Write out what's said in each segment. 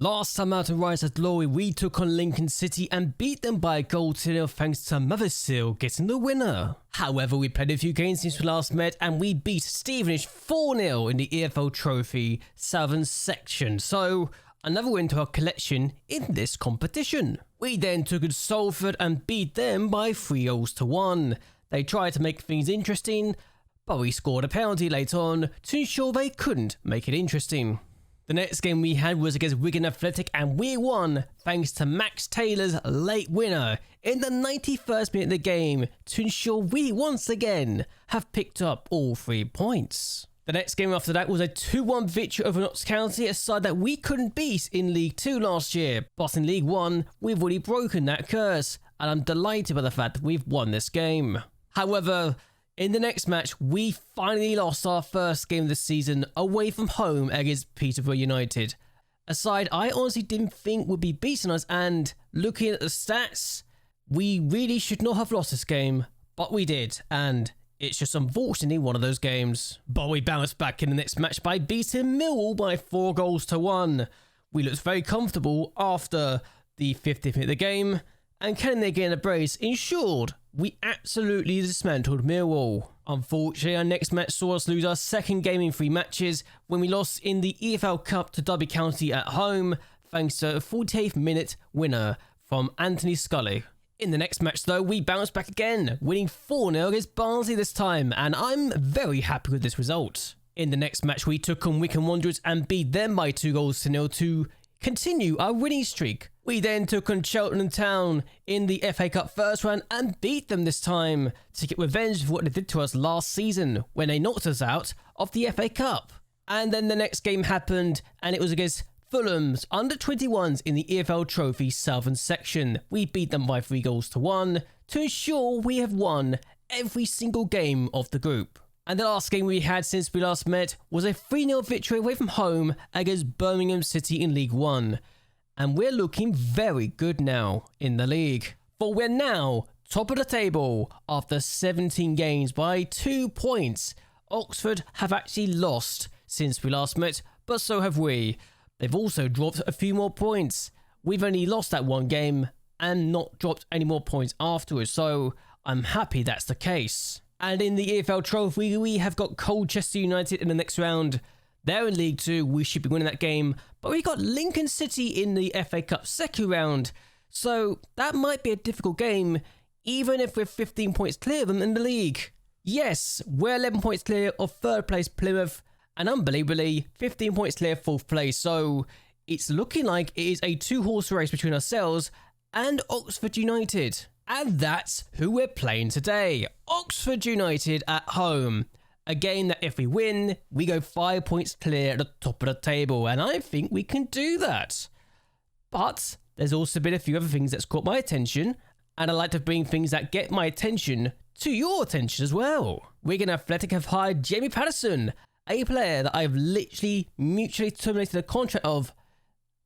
Last time out in Rise of Glory, we took on Lincoln City and beat them by a goal to 0 thanks to Motherseal getting the winner. However, we played a few games since we last met and we beat Stevenage 4-0 in the EFL Trophy Southern section, so another win to our collection in this competition. We then took on Salford and beat them by 3-1. They tried to make things interesting, but we scored a penalty late on to ensure they couldn't make it interesting. The next game we had was against Wigan Athletic and we won thanks to Max Taylor's late winner in the 91st minute of the game to ensure we once again have picked up all 3 points. The next game after that was a 2-1 victory over Notts County, a side that we couldn't beat in League 2 last year, but in League 1 we've already broken that curse and I'm delighted by the fact that we've won this game. However, in the next match, we finally lost our first game of the season away from home against Peterborough United. A side I honestly didn't think would be beating us, and looking at the stats, we really should not have lost this game, but we did, and it's just unfortunately one of those games. But we bounced back in the next match by beating Millwall by 4-1. We looked very comfortable after the 50th minute of the game, and getting there again a brace ensured we absolutely dismantled Millwall. Unfortunately, our next match saw us lose our second game in 3 matches when we lost in the EFL Cup to Derby County at home thanks to a 48th minute winner from Anthony Scully. In the next match though, we bounced back again, winning 4-0 against Barnsley this time, and I'm very happy with this result. In the next match, we took on Wycombe Wanderers and beat them by 2-0 to continue our winning streak. We then took on Cheltenham Town in the FA Cup first round and beat them this time to get revenge for what they did to us last season when they knocked us out of the FA Cup. And then the next game happened and it was against Fulham's under-21s in the EFL Trophy Southern section. We beat them by 3-1 to ensure we have won every single game of the group. And the last game we had since we last met was a 3-0 victory away from home against Birmingham City in League 1. And we're looking very good now in the league. For we're now top of the table after 17 games by 2 points. Oxford have actually lost since we last met, but so have we. They've also dropped a few more points. We've only lost that one game and not dropped any more points afterwards, so I'm happy that's the case. And in the EFL Trophy, we have got Colchester United in the next round. They're in League 2, we should be winning that game, but we got Lincoln City in the FA Cup second round, so that might be a difficult game, even if we're 15 points clear of them in the league. Yes, we're 11 points clear of third place Plymouth, and unbelievably, 15 points clear of fourth place, so it's looking like it is a 2-horse race between ourselves and Oxford United. And that's who we're playing today, Oxford United at home. A game that if we win, we go 5 points clear at the top of the table, and I think we can do that. But there's also been a few other things that's caught my attention, and I like to bring things that get my attention to your attention as well. Wigan Athletic have hired Jamie Patterson, a player that I've literally mutually terminated a contract of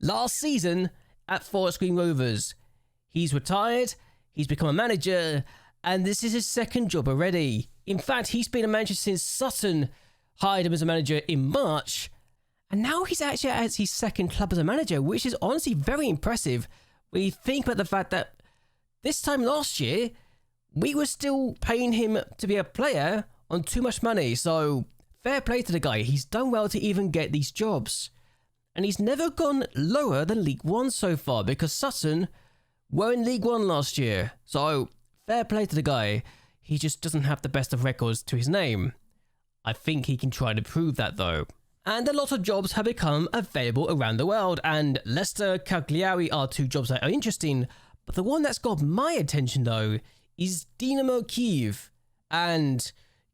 last season at Forest Green Rovers. He's retired, he's become a manager, and this is his second job already. In fact, he's been a manager since Sutton hired him as a manager in March, and now he's actually at his second club as a manager, which is honestly very impressive when you think about the fact that this time last year, we were still paying him to be a player on too much money, so fair play to the guy. He's done well to even get these jobs. And he's never gone lower than League 1 so far, because Sutton were in League 1 last year, so fair play to the guy. He just doesn't have the best of records to his name. I think he can try to prove that though. And a lot of jobs have become available around the world, and Leicester, Cagliari are 2 jobs that are interesting, but the one that's got my attention though is Dynamo Kyiv. And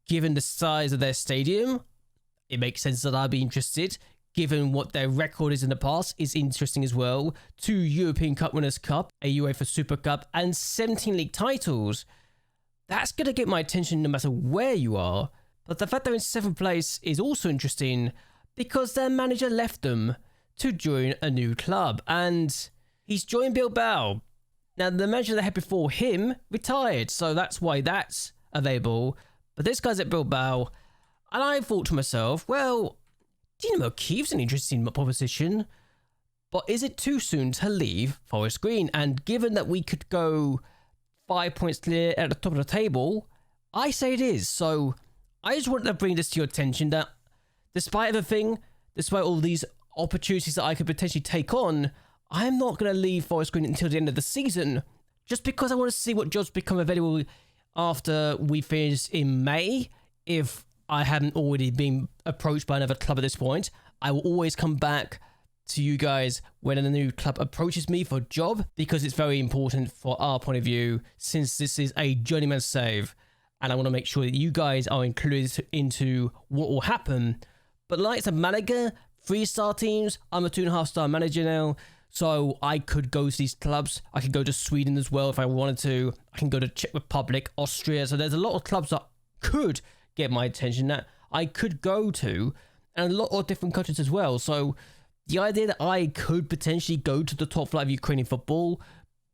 given the size of their stadium, it makes sense that I'd be interested. Given what their record is in the past, is interesting as well. 2 European Cup Winners' Cup, a UEFA Super Cup, and 17 league titles. That's going to get my attention no matter where you are. But the fact they're in 7th place is also interesting because their manager left them to join a new club. And he's joined Bilbao. Now, the manager they had before him retired, so that's why that's available. But this guy's at Bilbao. And I thought to myself, well, Dynamo Kyiv's an interesting proposition. But is it too soon to leave Forest Green? And given that we could go 5 points clear at the top of the table, I say it is. So I just wanted to bring this to your attention that despite everything, despite all these opportunities that I could potentially take on, I'm not going to leave Forest Green until the end of the season, just because I want to see what jobs become available after we finish in May. If I haven't already been approached by another club at this point, I will always come back to you guys when a new club approaches me for a job, because it's very important for our point of view, since this is a journeyman save, and I want to make sure that you guys are included into what will happen. But like some Malaga, 3-star teams, I'm a 2.5-star manager now, so I could go to these clubs. I could go to Sweden as well if I wanted to. I can go to Czech Republic, Austria. So there's a lot of clubs that could get my attention that I could go to, and a lot of different countries as well. So the idea that I could potentially go to the top flight of Ukrainian football,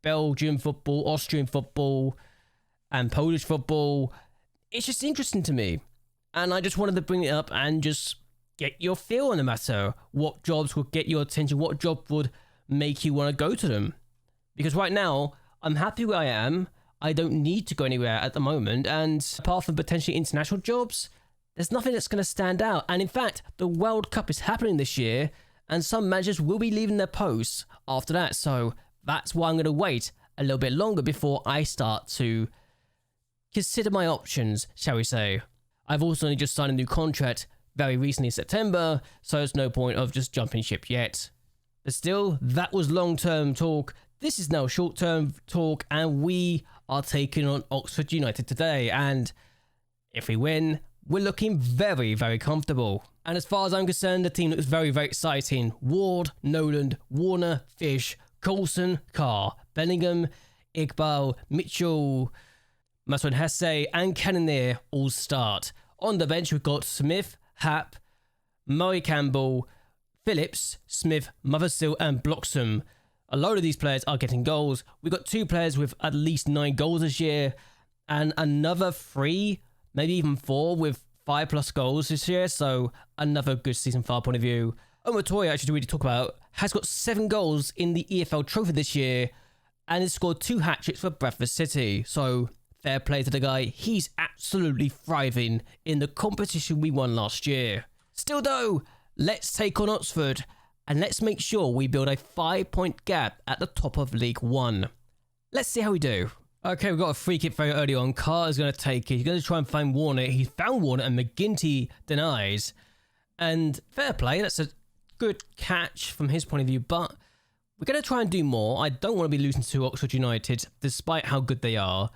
Belgian football, Austrian football, and Polish football, it's just interesting to me. And I just wanted to bring it up and just get your feel on the matter. What jobs would get your attention? What job would make you want to go to them? Because right now, I'm happy where I am. I don't need to go anywhere at the moment. And apart from potentially international jobs, there's nothing that's going to stand out. And in fact, the World Cup is happening this year, and some managers will be leaving their posts after that. So that's why I'm going to wait a little bit longer before I start to consider my options, shall we say. I've also only just signed a new contract very recently in September, so there's no point of just jumping ship yet. But still, that was long-term talk. This is now short-term talk, and we are taking on Oxford United today. And if we win, we're looking very, very comfortable. And as far as I'm concerned, the team looks very, very exciting. Ward, Noland, Warner, Fish, Coulson, Carr, Bellingham, Iqbal, Mitchell, Masson Hesse, and Cannonier all start. On the bench, we've got Smith, Happ, Murray Campbell, Phillips, Smith, Mothersill, and Bloxham. A load of these players are getting goals. We've got 2 players with at least 9 goals this year, and another 3, maybe even 4 with 5+ goals this year, so another good season from our point of view. Omotoya, I should really talk about, has got 7 goals in the EFL Trophy this year, and has scored 2 hat-tricks for Bradford City, so fair play to the guy. He's absolutely thriving in the competition we won last year. Still though, let's take on Oxford, and let's make sure we build a 5-point gap at the top of League 1. Let's see how we do. Okay, we've got a free kick very early on. Carr is going to take it. He's going to try and find Warner. He found Warner, and McGinty denies. And fair play, that's a good catch from his point of view, but we're going to try and do more. I don't want to be losing to Oxford United, despite how good they are.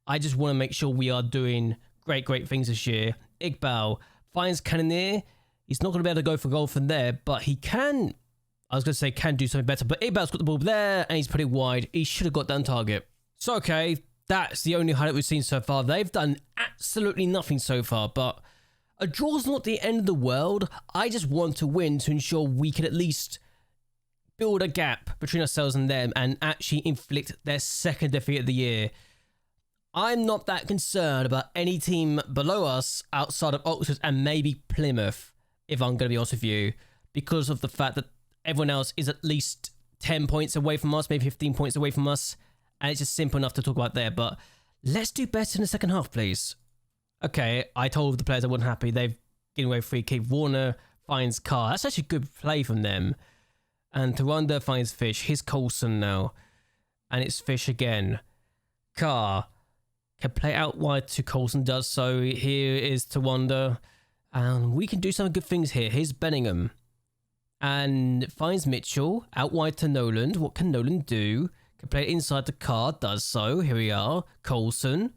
I just want to make sure we are doing great, great things this year. Iqbal finds Cannonier. He's not going to be able to go for goal from there, but he can, I was going to say can do something better, but Iqbal's got the ball there, and he's put it wide. He should have got that on target. So, okay, that's the only highlight we've seen so far. They've done absolutely nothing so far, but a draw's not the end of the world. I just want to win to ensure we can at least build a gap between ourselves and them and actually inflict their 2nd defeat of the year. I'm not that concerned about any team below us outside of Oxford and maybe Plymouth, if I'm going to be honest with you, because of the fact that everyone else is at least 10 points away from us, maybe 15 points away from us. And it's just simple enough to talk about there, but let's do better in the second half, please. Okay, I told the players I wasn't happy. They've given away a free kick. Warner finds Carr. That's actually a good play from them. And Tawanda finds Fish. Here's Coulson now. And it's Fish again. Carr can play out wide to Coulson, does so. Here is Tawanda. And we can do some good things here. Here's Bellingham. And finds Mitchell. Out wide to Noland. What can Noland do? Can play it inside the Carr, does so. Here we are. Coulson.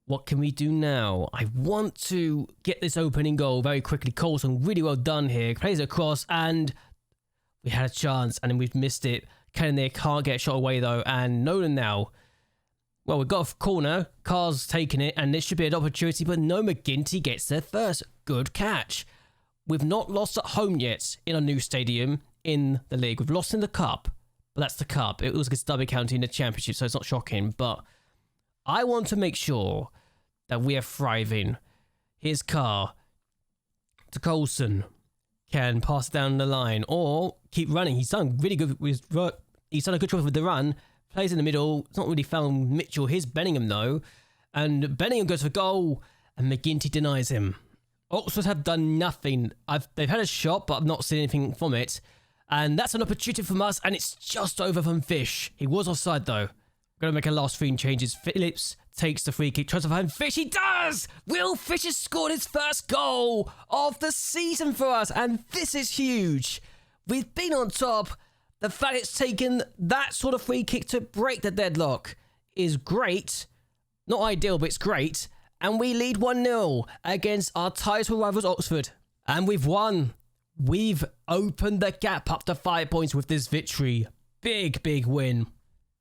What can we do now? I want to get this opening goal very quickly. Coulson, really well done here. Plays it across, and we had a chance, and then we've missed it. Cannonier can't get a shot away, though. And Nolan now. Well, we've got a corner. Carr's taking it, and this should be an opportunity, but no, McGinty gets there first. Good catch. We've not lost at home yet in a new stadium in the league. We've lost in the cup. But that's the cup. It was against Derby County in the championship, so it's not shocking. But I want to make sure that we are thriving. Here's Carr to Coulson. can pass it down the line or keep running. He's done really good with he's done a good job with the run. Plays in the middle. It's not really found Mitchell. Here's Bellingham though. And Bellingham goes for goal and McGinty denies him. Oxford have done nothing. They've had a shot, but I've not seen anything from it. And that's an opportunity from us, and it's just over from Fish. He was offside though. Gonna make a last 3 changes. Phillips takes the free kick, tries to find Fish. He does! Will Fish has scored his first goal of the season for us, and this is huge. We've been on top. The fact it's taken that sort of free kick to break the deadlock is great. Not ideal, but it's great. And we lead 1-0 against our title rivals Oxford. And we've won. We've opened the gap up to 5 points with this victory. Big, big win.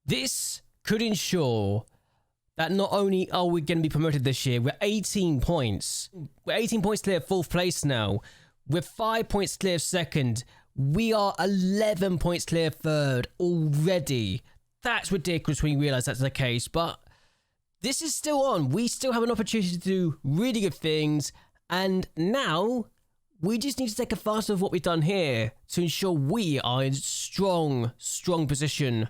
This could ensure that not only are we going to be promoted this year, we're 18 points. We're 18 points clear of 4th place now. We're 5 points clear of 2nd. We are 11 points clear of 3rd already. That's ridiculous when you realise that's the case, but this is still on. We still have an opportunity to do really good things, and now we just need to take advantage of what we've done here to ensure we are in strong position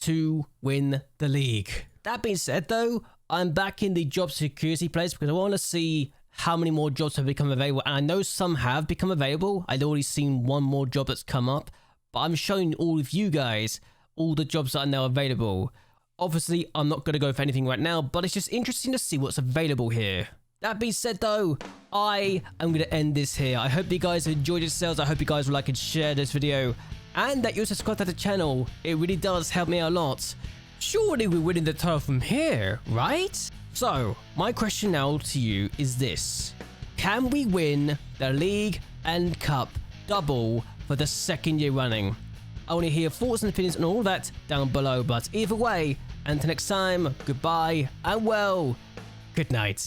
to win the league. That being said though, I'm back in the job security place because I want to see how many more jobs have become available, and I know some have become available. I'd already seen one more job that's come up, but I'm showing all of you guys all the jobs that are now available. Obviously, I'm not going to go for anything right now, but it's just interesting to see what's available here. That being said though, I am going to end this here. I hope you guys enjoyed yourselves. I hope you guys will like and share this video, and that you subscribe to the channel. It really does help me a lot. Surely we're winning the title from here, right? So, my question now to you is this. Can we win the league and cup double for the 2nd year running? I want to hear thoughts and opinions on all that down below, but either way, until next time, goodbye and well, good night.